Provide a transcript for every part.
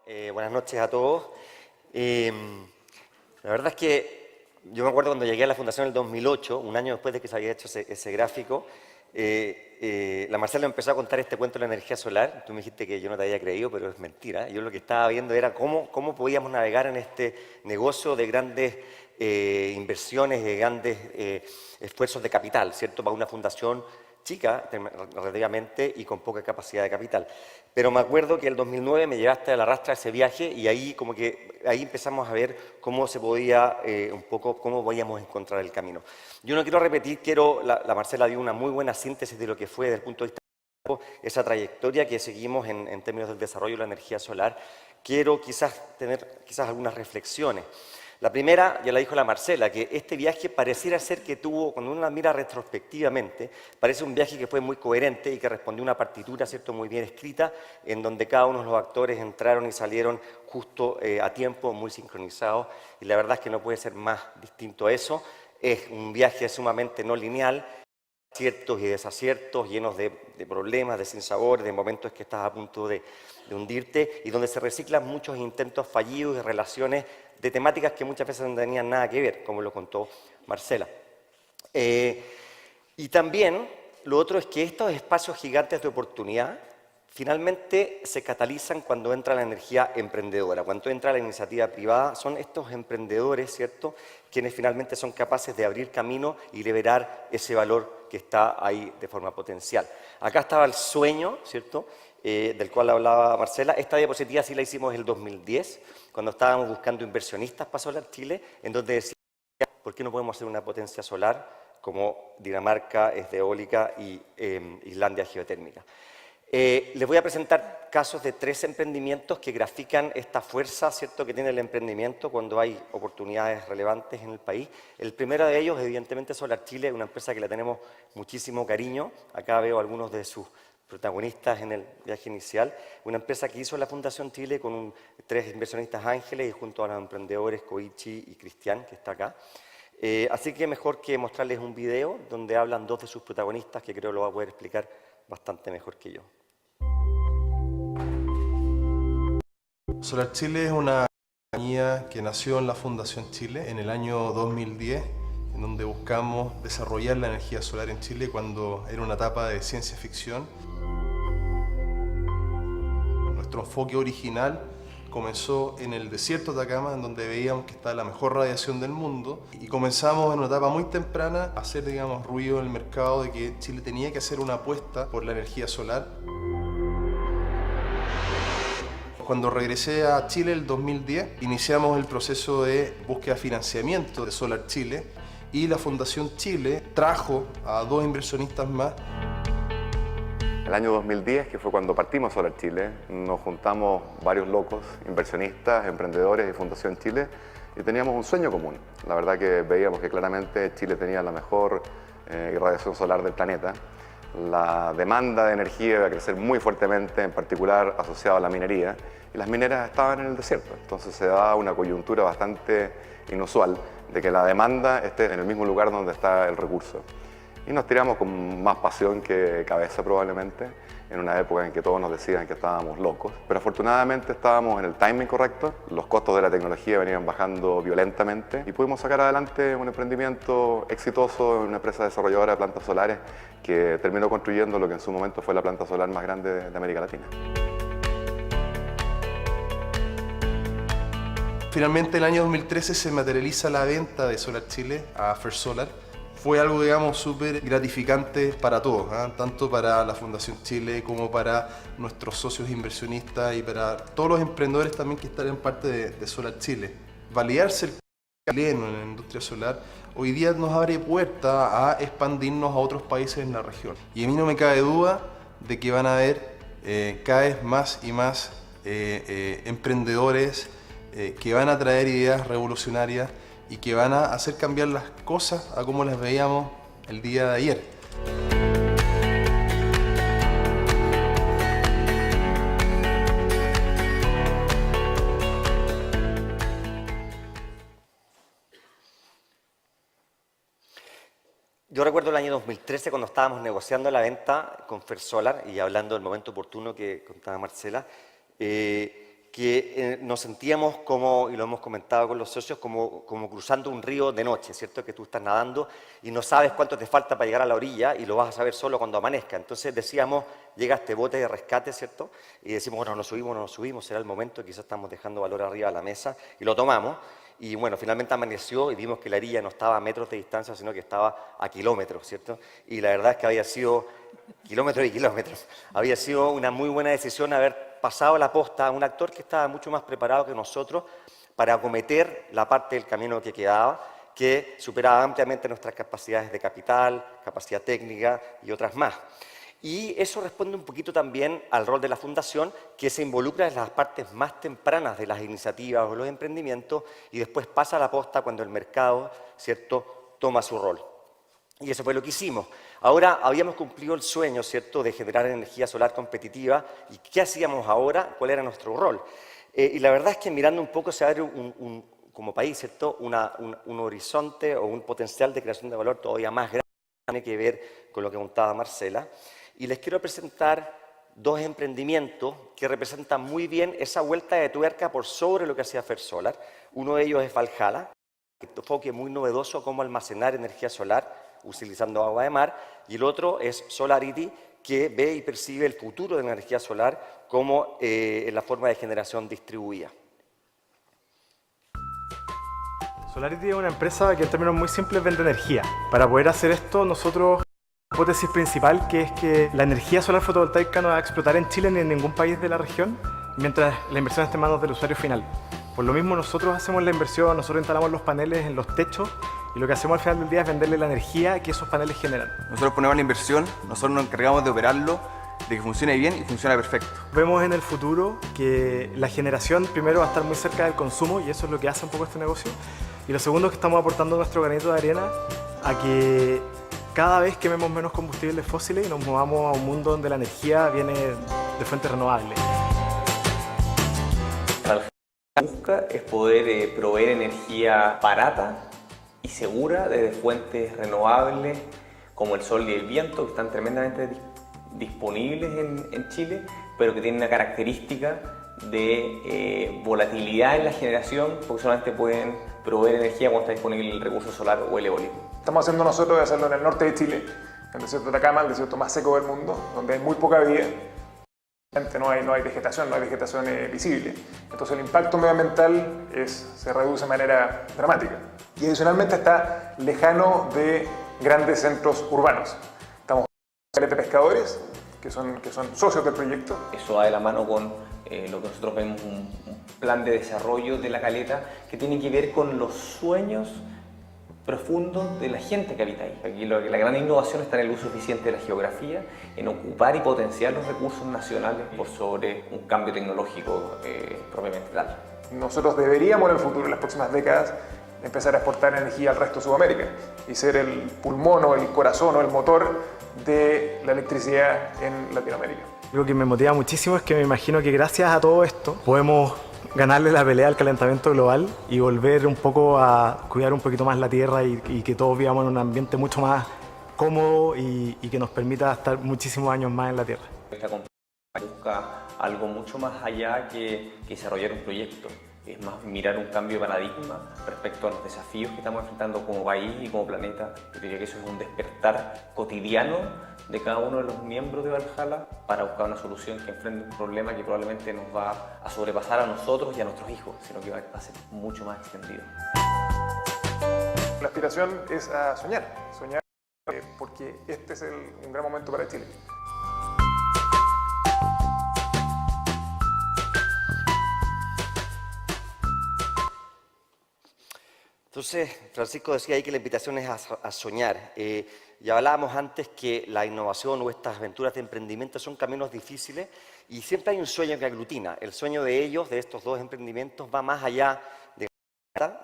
Buenas noches a todos. La verdad es que yo me acuerdo cuando llegué a la Fundación en el 2008, un año después de que se había hecho ese gráfico, la Marcela empezó a contar este cuento de la energía solar. Tú me dijiste que yo no te había creído, pero es mentira. Yo lo que estaba viendo era cómo podíamos navegar en este negocio de grandes inversiones, de grandes esfuerzos de capital, ¿cierto? Para una fundación chica relativamente y con poca capacidad de capital. Pero me acuerdo que el 2009 me llevaste a la rastra ese viaje y ahí ahí empezamos a ver cómo se podía cómo podíamos encontrar el camino. Yo no quiero repetir, la Marcela dio una muy buena síntesis de lo que fue desde el punto de vista de esa trayectoria que seguimos en términos del desarrollo de la energía solar. Quiero tener algunas reflexiones. La primera, ya la dijo la Marcela, que este viaje pareciera ser que tuvo, cuando uno la mira retrospectivamente, parece un viaje que fue muy coherente y que respondió a una partitura, ¿cierto?, muy bien escrita, en donde cada uno de los actores entraron y salieron justo a tiempo, muy sincronizados, y la verdad es que no puede ser más distinto a eso. Es un viaje sumamente no lineal, aciertos y desaciertos, llenos de problemas, de sinsabores, de momentos que estás a punto de hundirte, y donde se reciclan muchos intentos fallidos de relaciones de temáticas que muchas veces no tenían nada que ver, como lo contó Marcela. Y también lo otro es que estos espacios gigantes de oportunidad finalmente se catalizan cuando entra la energía emprendedora, cuando entra la iniciativa privada. Son estos emprendedores, ¿cierto?, quienes finalmente son capaces de abrir camino y liberar ese valor que está ahí de forma potencial. Acá estaba el sueño, ¿cierto?, del cual hablaba Marcela. Esta diapositiva sí la hicimos en el 2010, cuando estábamos buscando inversionistas para Solar Chile, en donde decíamos, ¿por qué no podemos hacer una potencia solar como Dinamarca es de eólica y Islandia geotérmica? Les voy a presentar casos de 3 emprendimientos que grafican esta fuerza, ¿cierto?, que tiene el emprendimiento cuando hay oportunidades relevantes en el país. El primero de ellos, evidentemente, Solar Chile, una empresa que le tenemos muchísimo cariño. Acá veo algunos de sus protagonistas en el viaje inicial. Una empresa que hizo la Fundación Chile con 3 inversionistas ángeles y junto a los emprendedores Koichi y Cristian, que está acá. Así que mejor que mostrarles un video donde hablan 2 de sus protagonistas, que creo lo va a poder explicar bastante mejor que yo. Solar Chile es una compañía que nació en la Fundación Chile en el año 2010, en donde buscamos desarrollar la energía solar en Chile cuando era una etapa de ciencia ficción. Nuestro enfoque original comenzó en el desierto de Atacama, en donde veíamos que estaba la mejor radiación del mundo, y comenzamos en una etapa muy temprana a hacer, digamos, ruido en el mercado de que Chile tenía que hacer una apuesta por la energía solar. Cuando regresé a Chile el 2010, iniciamos el proceso de búsqueda de financiamiento de Solar Chile y la Fundación Chile trajo a 2 inversionistas más. El año 2010, que fue cuando partimos Solar Chile, nos juntamos varios locos, inversionistas, emprendedores y Fundación Chile, y teníamos un sueño común. La verdad que veíamos que claramente Chile tenía la mejor irradiación solar del planeta. La demanda de energía iba a crecer muy fuertemente, en particular asociada a la minería, y las mineras estaban en el desierto. Entonces se da una coyuntura bastante inusual de que la demanda esté en el mismo lugar donde está el recurso. Y nos tiramos con más pasión que cabeza probablemente, en una época en que todos nos decían que estábamos locos. Pero afortunadamente estábamos en el timing correcto, los costos de la tecnología venían bajando violentamente y pudimos sacar adelante un emprendimiento exitoso en una empresa desarrolladora de plantas solares que terminó construyendo lo que en su momento fue la planta solar más grande de América Latina. Finalmente, el año 2013 se materializa la venta de Solar Chile a First Solar. Fue algo, digamos, súper gratificante para todos, tanto para la Fundación Chile como para nuestros socios inversionistas y para todos los emprendedores también que están en parte de Solar Chile. Validarse el chileno en la industria solar hoy día nos abre puerta a expandirnos a otros países en la región. Y a mí no me cabe duda de que van a haber cada vez más y más emprendedores que van a traer ideas revolucionarias y que van a hacer cambiar las cosas a como las veíamos el día de ayer. Yo recuerdo el año 2013 cuando estábamos negociando la venta con First Solar y hablando del momento oportuno que contaba Marcela, que que nos sentíamos como, y lo hemos comentado con los socios, como cruzando un río de noche, ¿cierto? Que tú estás nadando y no sabes cuánto te falta para llegar a la orilla y lo vas a saber solo cuando amanezca. Entonces decíamos, llega este bote de rescate, ¿cierto? Y decimos, bueno, nos subimos, será el momento, quizás estamos dejando valor arriba de la mesa, y lo tomamos. Y bueno, finalmente amaneció y vimos que la orilla no estaba a metros de distancia, sino que estaba a kilómetros, ¿cierto? Y la verdad es que había sido kilómetros y kilómetros. Había sido una muy buena decisión haber pasado la posta a un actor que estaba mucho más preparado que nosotros para acometer la parte del camino que quedaba, que superaba ampliamente nuestras capacidades de capital, capacidad técnica y otras más. Y eso responde un poquito también al rol de la Fundación, que se involucra en las partes más tempranas de las iniciativas o los emprendimientos y después pasa a la posta cuando el mercado, ¿cierto?, toma su rol. Y eso fue lo que hicimos. Ahora habíamos cumplido el sueño, ¿cierto?, de generar energía solar competitiva. ¿Y qué hacíamos ahora? ¿Cuál era nuestro rol? Y la verdad es que mirando un poco se abre como país, ¿cierto?, un horizonte o un potencial de creación de valor todavía más grande que tiene que ver con lo que contaba Marcela. Y les quiero presentar dos emprendimientos que representan muy bien esa vuelta de tuerca por sobre lo que hacía Fersolar. Uno de ellos es Valhalla, un enfoque muy novedoso cómo almacenar energía solar utilizando agua de mar, y el otro es Solarity, que ve y percibe el futuro de la energía solar como en la forma de generación distribuida. Solarity es una empresa que en términos muy simples vende energía. Para poder hacer esto, nosotros la hipótesis principal que es que la energía solar fotovoltaica no va a explotar en Chile ni en ningún país de la región mientras la inversión esté en manos del usuario final. Por lo mismo nosotros hacemos la inversión, nosotros instalamos los paneles en los techos y lo que hacemos al final del día es venderle la energía que esos paneles generan. Nosotros ponemos la inversión, nosotros nos encargamos de operarlo, de que funcione bien y funcione perfecto. Vemos en el futuro que la generación primero va a estar muy cerca del consumo y eso es lo que hace un poco este negocio. Y lo segundo es que estamos aportando nuestro granito de arena a que cada vez quememos menos combustibles fósiles y nos movamos a un mundo donde la energía viene de fuentes renovables. Lo que busca es poder proveer energía barata y segura desde fuentes renovables como el sol y el viento, que están tremendamente disponibles en Chile, pero que tienen una característica de volatilidad en la generación, porque solamente pueden proveer energía cuando está disponible el recurso solar o el eólico. Estamos haciendo nosotros de hacerlo en el norte de Chile, en el desierto de Atacama, el desierto más seco del mundo, donde hay muy poca vida. No hay vegetación visible. Entonces el impacto medioambiental se reduce de manera dramática. Y adicionalmente está lejano de grandes centros urbanos. Estamos en de pescadores, que son socios del proyecto. Eso va de la mano con lo que nosotros vemos un plan de desarrollo de la caleta que tiene que ver con los sueños profundos de la gente que habita ahí. Aquí la gran innovación está en el uso eficiente de la geografía, en ocupar y potenciar los recursos nacionales por sobre un cambio tecnológico propiamente tal. Nosotros deberíamos en el futuro, en las próximas décadas, empezar a exportar energía al resto de Sudamérica y ser el pulmón o el corazón o el motor de la electricidad en Latinoamérica. Algo que me motiva muchísimo es que me imagino que gracias a todo esto podemos ganarle la pelea al calentamiento global y volver un poco a cuidar un poquito más la Tierra y que todos vivamos en un ambiente mucho más cómodo y que nos permita estar muchísimos años más en la Tierra. Esta compañía busca algo mucho más allá que desarrollar un proyecto. Es más mirar un cambio de paradigma respecto a los desafíos que estamos enfrentando como país y como planeta. Yo diría que eso es un despertar cotidiano de cada uno de los miembros de Valhalla para buscar una solución que enfrente un problema que probablemente nos va a sobrepasar a nosotros y a nuestros hijos, sino que va a ser mucho más extendido. La aspiración es a soñar porque este es un gran momento para Chile. Entonces, Francisco decía ahí que la invitación es a soñar. Ya hablábamos antes que la innovación o estas aventuras de emprendimiento son caminos difíciles y siempre hay un sueño que aglutina. El sueño de ellos, de estos dos emprendimientos, va más allá de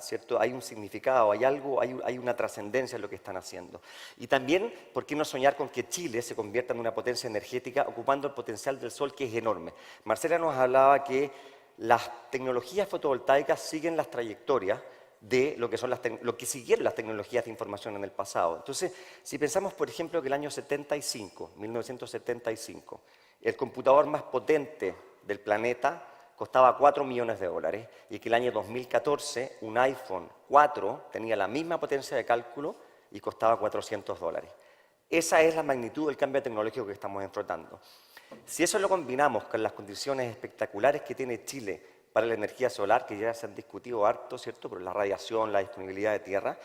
¿cierto? Hay un significado, hay algo, hay una trascendencia en lo que están haciendo. Y también, ¿por qué no soñar con que Chile se convierta en una potencia energética ocupando el potencial del sol, que es enorme? Marcela nos hablaba que las tecnologías fotovoltaicas siguen las trayectorias de lo que siguieron las tecnologías de información en el pasado. Entonces, si pensamos, por ejemplo, que el año 1975, el computador más potente del planeta costaba 4 millones de dólares y que el año 2014 un iPhone 4 tenía la misma potencia de cálculo y costaba 400 dólares. Esa es la magnitud del cambio tecnológico que estamos enfrentando. Si eso lo combinamos con las condiciones espectaculares que tiene Chile para la energía solar, que ya se han discutido harto, ¿cierto?, por la radiación, la disponibilidad de tierra,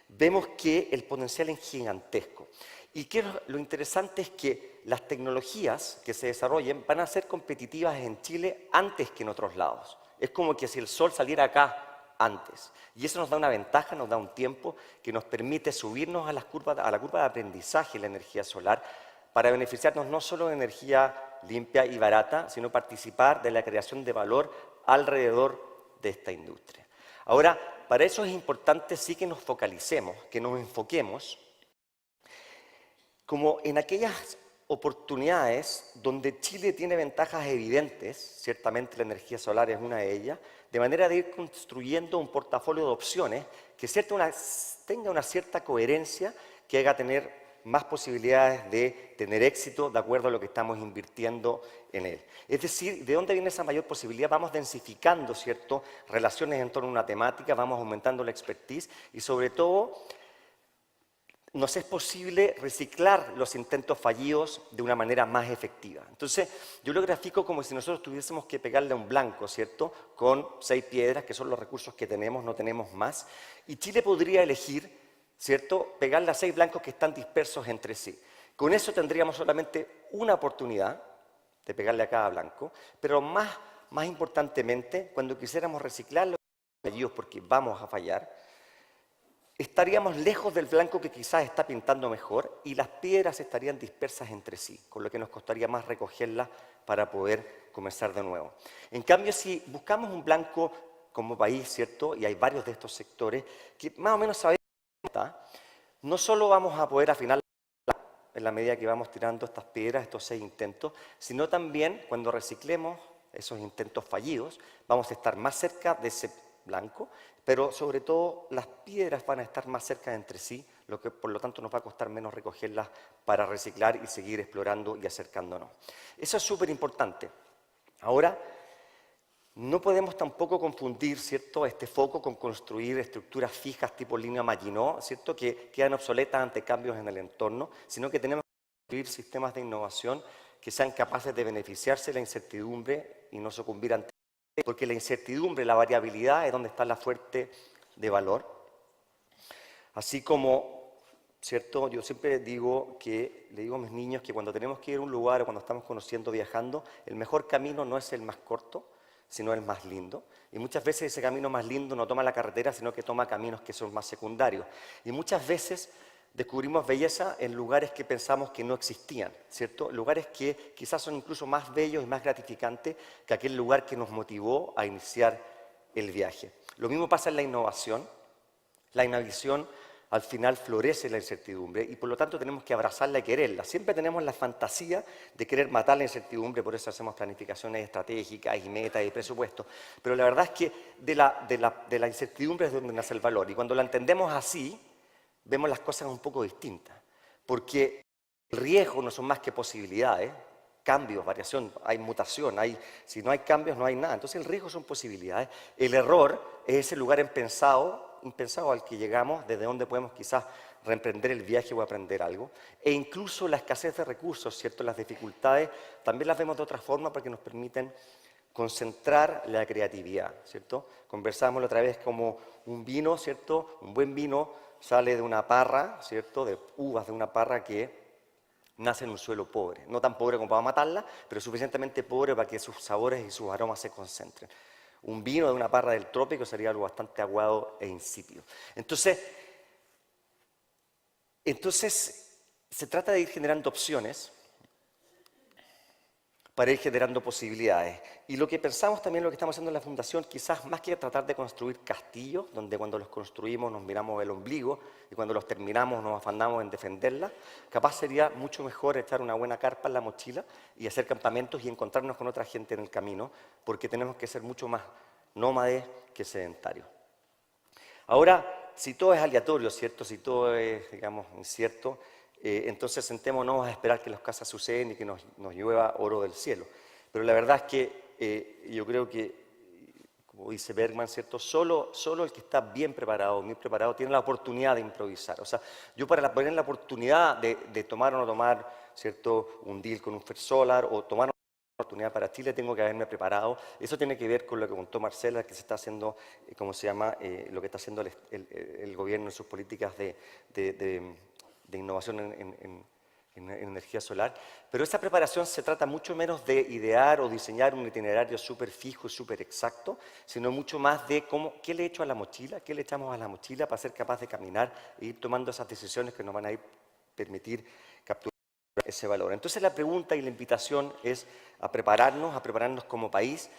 vemos que el potencial es gigantesco. Y lo interesante es que las tecnologías que se desarrollen van a ser competitivas en Chile antes que en otros lados. Es como que si el sol saliera acá antes. Y eso nos da una ventaja, nos da un tiempo que nos permite subirnos a la curva de aprendizaje de la energía solar para beneficiarnos no solo de energía limpia y barata, sino participar de la creación de valor alrededor de esta industria. Ahora, para eso es importante sí que nos focalicemos, que nos enfoquemos como en aquellas oportunidades donde Chile tiene ventajas evidentes, ciertamente la energía solar es una de ellas, de manera de ir construyendo un portafolio de opciones que tenga una cierta coherencia, que haga tener más posibilidades de tener éxito de acuerdo a lo que estamos invirtiendo en él. Es decir, ¿de dónde viene esa mayor posibilidad? Vamos densificando, ¿cierto?, relaciones en torno a una temática, vamos aumentando la expertise y sobre todo nos es posible reciclar los intentos fallidos de una manera más efectiva. Entonces, yo lo grafico como si nosotros tuviésemos que pegarle a un blanco, ¿cierto?, con 6 piedras, que son los recursos que tenemos, no tenemos más, y Chile podría elegir, ¿cierto?, pegarle a 6 blancos que están dispersos entre sí. Con eso tendríamos solamente una oportunidad de pegarle a cada blanco, pero más importantemente, cuando quisiéramos reciclar los fallidos, porque vamos a fallar, estaríamos lejos del blanco que quizás está pintando mejor y las piedras estarían dispersas entre sí, con lo que nos costaría más recogerlas para poder comenzar de nuevo. En cambio, si buscamos un blanco como país, ¿cierto?, y hay varios de estos sectores que más o menos sabemos, no solo vamos a poder afinar en la medida que vamos tirando estas piedras, estos 6 intentos, sino también cuando reciclemos esos intentos fallidos, vamos a estar más cerca de ese blanco, pero sobre todo las piedras van a estar más cerca entre sí, lo que por lo tanto nos va a costar menos recogerlas para reciclar y seguir explorando y acercándonos. Eso es súper importante. Ahora, no podemos tampoco confundir, ¿cierto?, este foco con construir estructuras fijas tipo línea Maginot, ¿cierto?, que quedan obsoletas ante cambios en el entorno, sino que tenemos que construir sistemas de innovación que sean capaces de beneficiarse de la incertidumbre y no sucumbir ante ella, porque la incertidumbre, la variabilidad es donde está la fuente de valor. Así como, ¿cierto?, yo siempre le digo a mis niños que cuando tenemos que ir a un lugar o cuando estamos conociendo, viajando, el mejor camino no es el más corto, sino el más lindo. Y muchas veces ese camino más lindo no toma la carretera, sino que toma caminos que son más secundarios. Y muchas veces descubrimos belleza en lugares que pensamos que no existían, ¿cierto? Lugares que quizás son incluso más bellos y más gratificantes que aquel lugar que nos motivó a iniciar el viaje. Lo mismo pasa en la innovación. La innovación al final florece la incertidumbre y por lo tanto tenemos que abrazarla y quererla. Siempre tenemos la fantasía de querer matar la incertidumbre, por eso hacemos planificaciones estratégicas y metas y presupuestos. Pero la verdad es que de la incertidumbre es donde nace el valor y cuando la entendemos así, vemos las cosas un poco distintas. Porque el riesgo no son más que posibilidades, cambios, variación, hay mutación, si no hay cambios no hay nada. Entonces el riesgo son posibilidades. El error es ese lugar impensado al que llegamos, desde donde podemos quizás reemprender el viaje o aprender algo. E incluso la escasez de recursos, ¿cierto? Las dificultades, también las vemos de otra forma porque nos permiten concentrar la creatividad, ¿cierto? Conversábamos la otra vez como un vino, ¿cierto? Un buen vino sale de una parra, ¿cierto? De uvas de una parra que nace en un suelo pobre. No tan pobre como para matarla, pero suficientemente pobre para que sus sabores y sus aromas se concentren. Un vino de una parra del trópico sería algo bastante aguado e insípido. Entonces se trata de ir generando opciones para ir generando posibilidades. Y lo que pensamos también, lo que estamos haciendo en la Fundación, quizás más que tratar de construir castillos, donde cuando los construimos nos miramos el ombligo y cuando los terminamos nos afanamos en defenderla, capaz sería mucho mejor echar una buena carpa en la mochila y hacer campamentos y encontrarnos con otra gente en el camino, porque tenemos que ser mucho más nómades que sedentarios. Ahora, si todo es aleatorio, ¿cierto? Si todo es, digamos, incierto, entonces sentémonos a esperar que las cosas suceden y que nos llueva oro del cielo. Pero la verdad es que yo creo que, como dice Bergman, ¿cierto? Solo el que está bien preparado, tiene la oportunidad de improvisar. O sea, yo para tener la oportunidad de tomar o no tomar, ¿cierto? Un deal con un First Solar o tomar una oportunidad para Chile, tengo que haberme preparado. Eso tiene que ver con lo que contó Marcela, que se está haciendo, ¿cómo se llama? Lo que está haciendo el gobierno en sus políticas de innovación en energía solar, pero esa preparación se trata mucho menos de idear o diseñar un itinerario súper fijo y súper exacto, sino mucho más de qué le echo a la mochila, qué le echamos a la mochila para ser capaz de caminar e ir tomando esas decisiones que nos van a permitir capturar ese valor. Entonces la pregunta y la invitación es a prepararnos como país,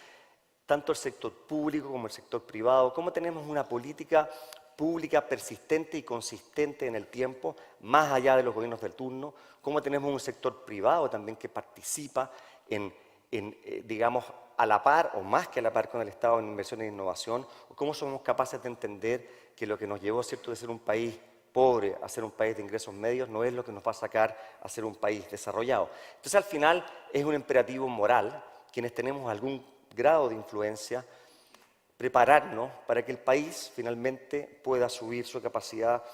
tanto el sector público como el sector privado, cómo tenemos una política pública persistente y consistente en el tiempo, más allá de los gobiernos del turno, cómo tenemos un sector privado también que participa digamos, a la par o más que a la par con el Estado en inversión e innovación, o cómo somos capaces de entender que lo que nos llevó, ¿cierto?, de ser un país pobre a ser un país de ingresos medios no es lo que nos va a sacar a ser un país desarrollado. Entonces, al final, es un imperativo moral, quienes tenemos algún grado de influencia, prepararnos para que el país finalmente pueda subir su capacidad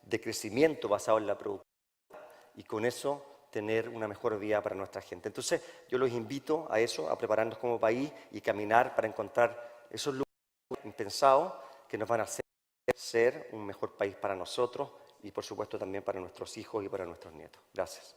de crecimiento basado en la productividad y con eso tener una mejor vida para nuestra gente. Entonces, yo los invito a eso, a prepararnos como país y caminar para encontrar esos lugares impensados que nos van a hacer ser un mejor país para nosotros y, por supuesto, también para nuestros hijos y para nuestros nietos. Gracias.